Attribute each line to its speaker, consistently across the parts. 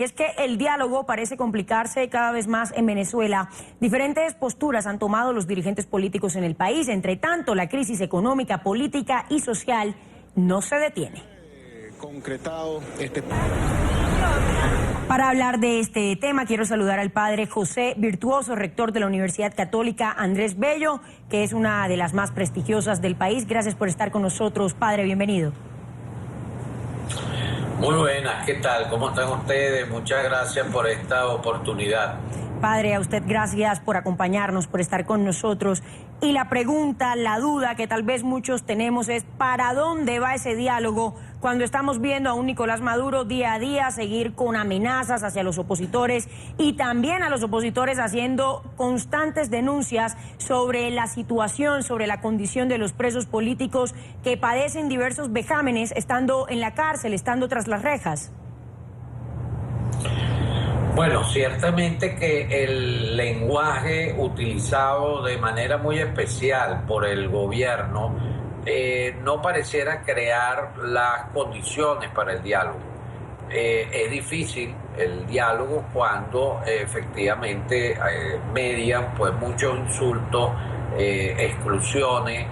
Speaker 1: Y es que el diálogo parece complicarse cada vez más en Venezuela. Diferentes posturas han tomado los dirigentes políticos en el país. Entre tanto, la crisis económica, política y social no se detiene. Para hablar de este tema, quiero saludar al padre José Virtuoso, rector de la Universidad Católica Andrés Bello, que es una de las más prestigiosas del país. Gracias por estar con nosotros, padre, bienvenido.
Speaker 2: Muy buenas, ¿qué tal? ¿Cómo están ustedes? Muchas gracias por esta oportunidad.
Speaker 1: Padre, a usted gracias por acompañarnos, por estar con nosotros. Y la pregunta, la duda que tal vez muchos tenemos es ¿para dónde va ese diálogo cuando estamos viendo a un Nicolás Maduro día a día seguir con amenazas hacia los opositores y también a los opositores haciendo constantes denuncias sobre la situación, sobre la condición de los presos políticos que padecen diversos vejámenes estando en la cárcel, estando tras las rejas?
Speaker 2: Bueno, ciertamente que el lenguaje utilizado de manera muy especial por el gobierno no pareciera crear las condiciones para el diálogo. Es difícil el diálogo cuando efectivamente median pues muchos insultos, exclusiones,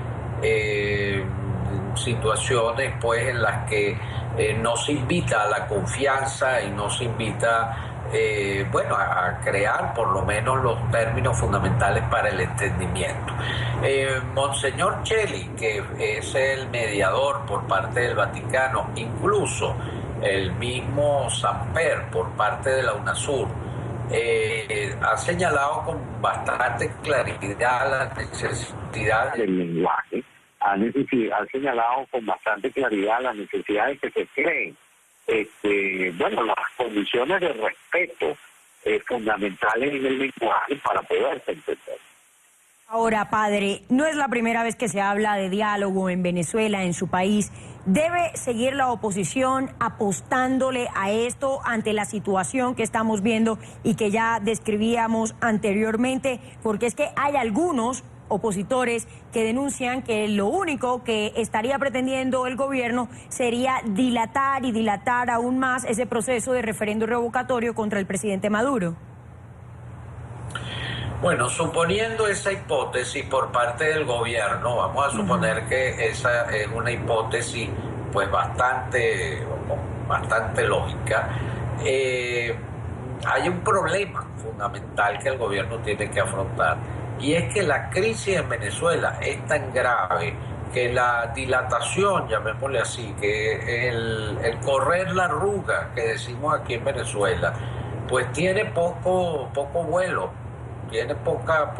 Speaker 2: situaciones pues en las que no se invita a la confianza y no se invita a crear por lo menos los términos fundamentales para el entendimiento. Monseñor Cheli, que es el mediador por parte del Vaticano, incluso el mismo Samper por parte de la UNASUR, ha señalado con bastante claridad la necesidad del lenguaje, ha señalado con bastante claridad la necesidad de que se creen las condiciones de respeto fundamentales en el lenguaje para poderse entender.
Speaker 1: Ahora, padre, no es la primera vez que se habla de diálogo en Venezuela, en su país. ¿Debe seguir la oposición apostándole a esto ante la situación que estamos viendo y que ya describíamos anteriormente? Porque es que hay algunos opositores que denuncian que lo único que estaría pretendiendo el gobierno sería dilatar y dilatar aún más ese proceso de referendo revocatorio contra el presidente Maduro.
Speaker 2: Bueno, suponiendo esa hipótesis por parte del gobierno, vamos a suponer que esa es una hipótesis pues bastante lógica, hay un problema fundamental que el gobierno tiene que afrontar. Y es que la crisis en Venezuela es tan grave que la dilatación, llamémosle así, que el correr la arruga que decimos aquí en Venezuela, pues tiene poco vuelo, tiene poca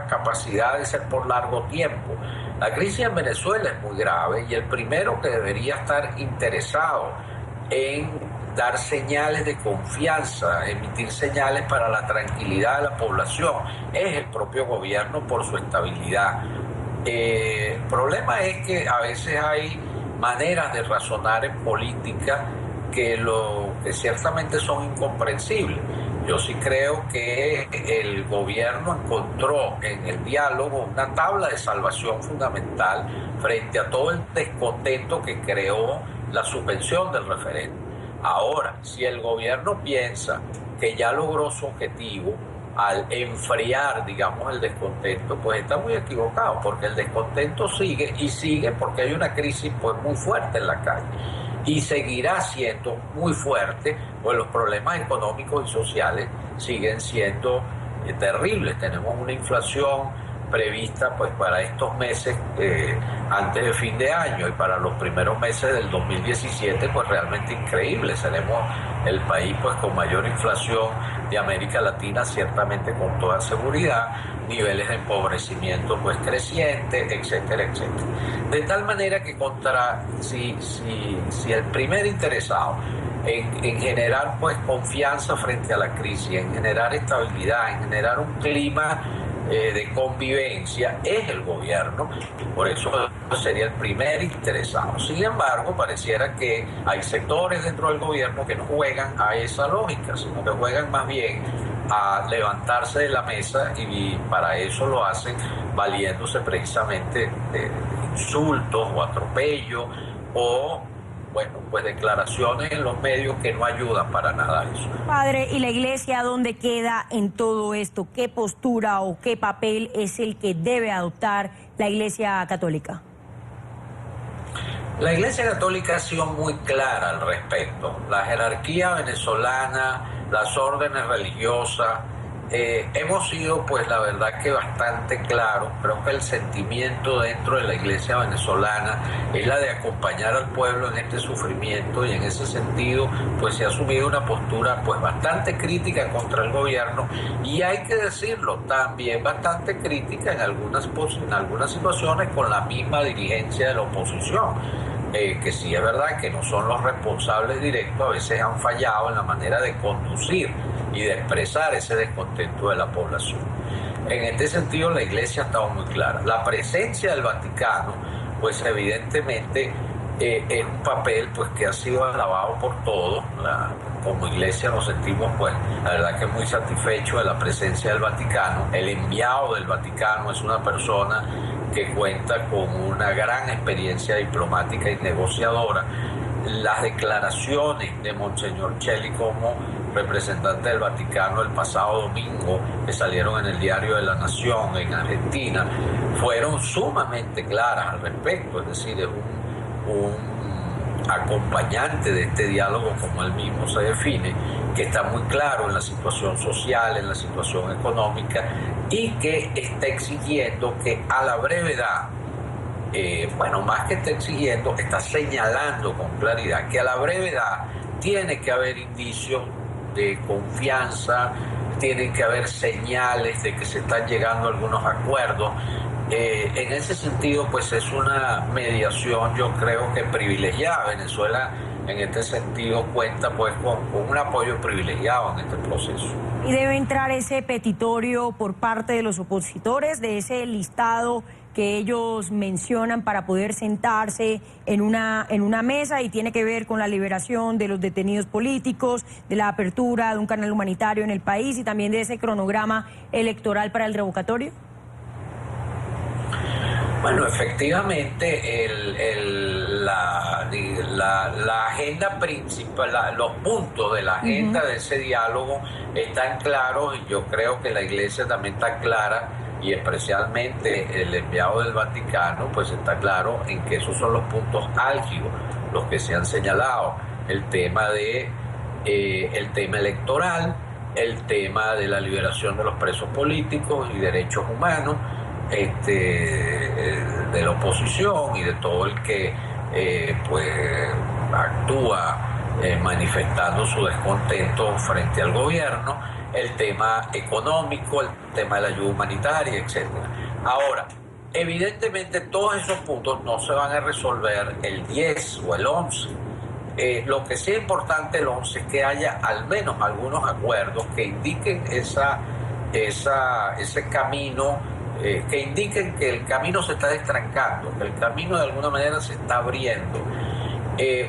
Speaker 2: capacidad de ser por largo tiempo. La crisis en Venezuela es muy grave y el primero que debería estar interesado en dar señales de confianza, emitir señales para la tranquilidad de la población, es el propio gobierno por su estabilidad. El problema es que a veces hay maneras de razonar en política que ciertamente son incomprensibles. Yo sí creo que el gobierno encontró en el diálogo una tabla de salvación fundamental frente a todo el descontento que creó la suspensión del referéndum. Ahora, si el gobierno piensa que ya logró su objetivo al enfriar, digamos, el descontento, pues está muy equivocado, porque el descontento sigue y sigue porque hay una crisis pues muy fuerte en la calle y seguirá siendo muy fuerte, pues los problemas económicos y sociales siguen siendo terribles. Tenemos una inflación prevista pues para estos meses antes de fin de año y para los primeros meses del 2017 pues realmente increíble. Seremos el país pues con mayor inflación de América Latina, ciertamente con toda seguridad, niveles de empobrecimiento pues crecientes, etcétera, etcétera. De tal manera que si el primer interesado en generar pues confianza frente a la crisis, en generar estabilidad, en generar un clima de convivencia es el gobierno, por eso sería el primer interesado. Sin embargo, pareciera que hay sectores dentro del gobierno que no juegan a esa lógica, sino que juegan más bien a levantarse de la mesa y para eso lo hacen valiéndose precisamente de insultos o atropellos o bueno, pues declaraciones en los medios que no ayudan para nada a eso.
Speaker 1: Padre, ¿y la iglesia dónde queda en todo esto? ¿Qué postura o qué papel es el que debe adoptar la iglesia católica?
Speaker 2: La Iglesia Católica ha sido muy clara al respecto. La jerarquía venezolana, las órdenes religiosas, hemos sido, pues la verdad que bastante claros. Creo que el sentimiento dentro de la Iglesia venezolana es la de acompañar al pueblo en este sufrimiento, y en ese sentido pues se ha asumido una postura pues bastante crítica contra el gobierno, y hay que decirlo, también bastante crítica en algunas situaciones con la misma dirigencia de la oposición. Que sí es verdad que no son los responsables directos, a veces han fallado en la manera de conducir y de expresar ese descontento de la población. En este sentido, la Iglesia ha estado muy clara. La presencia del Vaticano, pues evidentemente es un papel pues que ha sido alabado por todos. Como Iglesia nos sentimos, pues la verdad que muy satisfechos de la presencia del Vaticano. El enviado del Vaticano es una persona que cuenta con una gran experiencia diplomática y negociadora. Las declaraciones de Monseñor Cheli como representante del Vaticano el pasado domingo, que salieron en el Diario de la Nación en Argentina, fueron sumamente claras al respecto. Es decir, es un acompañante de este diálogo, como él mismo se define, que está muy claro en la situación social, en la situación económica, y que está exigiendo que a la brevedad, más que está exigiendo, está señalando con claridad que a la brevedad tiene que haber indicios de confianza, tienen que haber señales de que se están llegando a algunos acuerdos. En ese sentido, pues es una mediación, yo creo que privilegiada. Venezuela en este sentido cuenta pues con un apoyo privilegiado en este proceso.
Speaker 1: ¿Y debe entrar ese petitorio por parte de los opositores, de ese listado que ellos mencionan para poder sentarse en una mesa, y tiene que ver con la liberación de los detenidos políticos, de la apertura de un canal humanitario en el país y también de ese cronograma electoral para el revocatorio?
Speaker 2: Bueno, efectivamente, la agenda principal, los puntos de la agenda de ese diálogo están claros, y yo creo que la Iglesia también está clara, y especialmente el enviado del Vaticano, pues está claro en que esos son los puntos álgidos, los que se han señalado: el tema electoral, el tema de la liberación de los presos políticos y derechos humanos, de la oposición y de todo el que actúa manifestando su descontento frente al gobierno, el tema económico, el tema de la ayuda humanitaria, etc. Ahora, evidentemente todos esos puntos no se van a resolver el 10 o el 11. Lo que sí es importante el 11 es que haya al menos algunos acuerdos que indiquen ese camino, que indiquen que el camino se está destrancando, que el camino de alguna manera se está abriendo.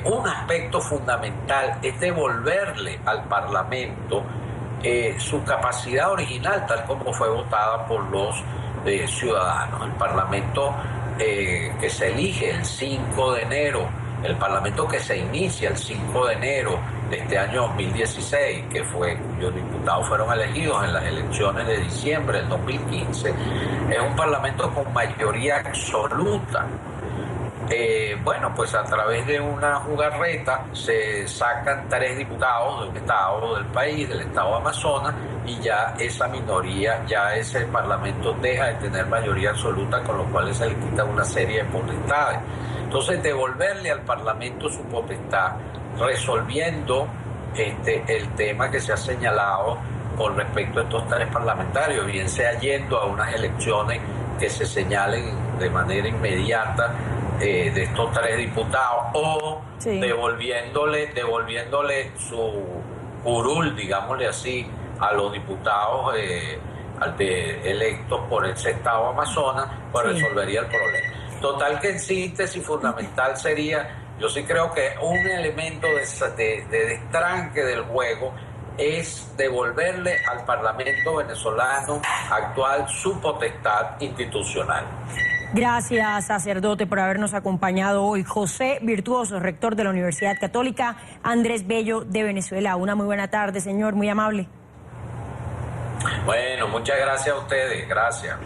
Speaker 2: Un aspecto fundamental es devolverle al Parlamento su capacidad original, tal como fue votada por los ciudadanos. El Parlamento que se elige el 5 de enero, el Parlamento que se inicia el 5 de enero de este año 2016, cuyos diputados fueron elegidos en las elecciones de diciembre del 2015, es un Parlamento con mayoría absoluta. Pues a través de una jugarreta se sacan 3 diputados de un estado del país, del estado de Amazonas, y ya esa minoría, ya ese Parlamento deja de tener mayoría absoluta, con lo cual se le quita una serie de potestades. Entonces, devolverle al Parlamento su potestad, resolviendo el tema que se ha señalado con respecto a estos 3 parlamentarios, bien sea yendo a unas elecciones que se señalen de manera inmediata de estos 3 diputados, o devolviéndole su curul, digámosle así, a los diputados electos por ese estado Amazonas, pues resolvería el problema. Total, que en síntesis fundamental sería, yo sí creo que un elemento de destranque del juego es devolverle al Parlamento venezolano actual su potestad institucional.
Speaker 1: Gracias, sacerdote, por habernos acompañado hoy. José Virtuoso, rector de la Universidad Católica Andrés Bello de Venezuela. Una muy buena tarde, señor, muy amable.
Speaker 2: Bueno, muchas gracias a ustedes, gracias.